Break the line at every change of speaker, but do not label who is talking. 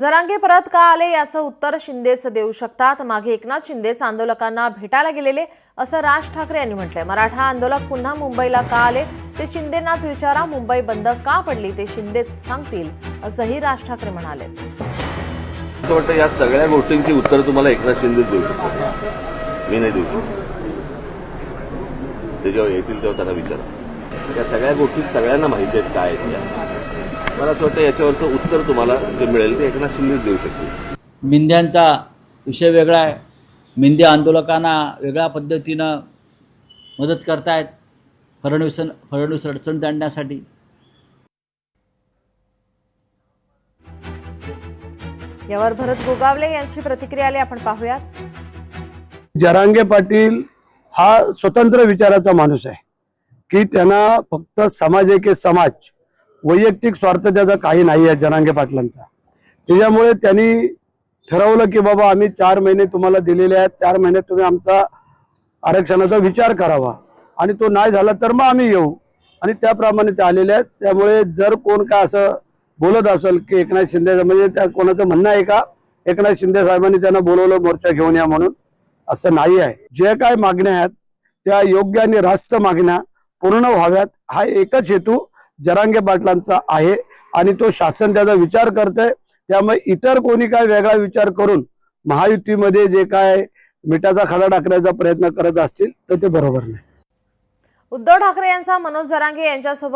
जरांगे परत का आले याचं उत्तर शिंदेच देऊ शकतात। मागे एकनाथ शिंदेच आंदोलकांना भेटायला गेलेले असं राज ठाकरे यांनी म्हटलंय। मराठा आंदोलक पुन्हा मुंबईला का आले ते शिंदेंनाच विचारा, मुंबई बंद का पडली ते शिंदेच सांगतील असंही राज ठाकरे म्हणाले।
असं वाटतं या सगळ्या गोष्टींची उत्तर तुम्हाला एकनाथ शिंदेच देऊ शकतात, मी नाही देऊ शकत। ते जेव्हा येतील तेव्हा त्यांना विचारा। या सगळ्या गोष्टी सगळ्यांना माहिती आहेत काय आहेत। मला असं वाटतं याच्यावरचं उत्तर तुम्हाला जे मिळेल ते एकनाथ शिंदेच देऊ शकतील।
मिंद्यांचा विषय वेगळा आहे। मिंदी आंदोलकांना वेगळ्या पद्धतीनं मदत करतायत फडणवीस अडचण आणण्यासाठी।
यावर भरत गोगावले यांची प्रतिक्रिया आली, आपण पाहूयात।
जरांगे पाटील हा स्वतंत्र विचाराचा माणूस आहे की त्यांना फक्त समाज के समाज वैयक्तिक स्वार्थ त्याचा काही नाही आहे जरांगे पाटलांचा। त्याच्यामुळे त्यांनी ठरवलं की बाबा आम्ही 4 महिने तुम्हाला दिलेले आहेत, 4 महिन्यात तुम्ही आमचा आरक्षणाचा विचार करावा आणि तो नाही झाला तर मग आम्ही येऊ, आणि त्याप्रमाणे ते आलेले आहेत। त्यामुळे जर कोण काय असं बोलत असेल की एकनाथ शिंदे म्हणजे त्या कोणाचं म्हणणं आहे का एकनाथ शिंदे साहेबांनी त्यांना बोलवलं मोर्चा घेऊन या म्हणून, असं नाही आहे। जे काय मागण्या आहेत त्या योग्य आणि रास्त मागण्या पूर्ण व्हाव्यात हा एकच हेतू जरांगे पाटलांचा आहे आणि तो शासन त्याचा विचार करतंय। त्यामुळे इतर कोणी काय वेगळा विचार करून महायुतीमध्ये जे काय मिठाचा खडा टाकण्याचा प्रयत्न करत असतील तर ते बरोबर नाही।
उद्धव ठाकरे यांचा मनोज जरांगे यांच्यासोबत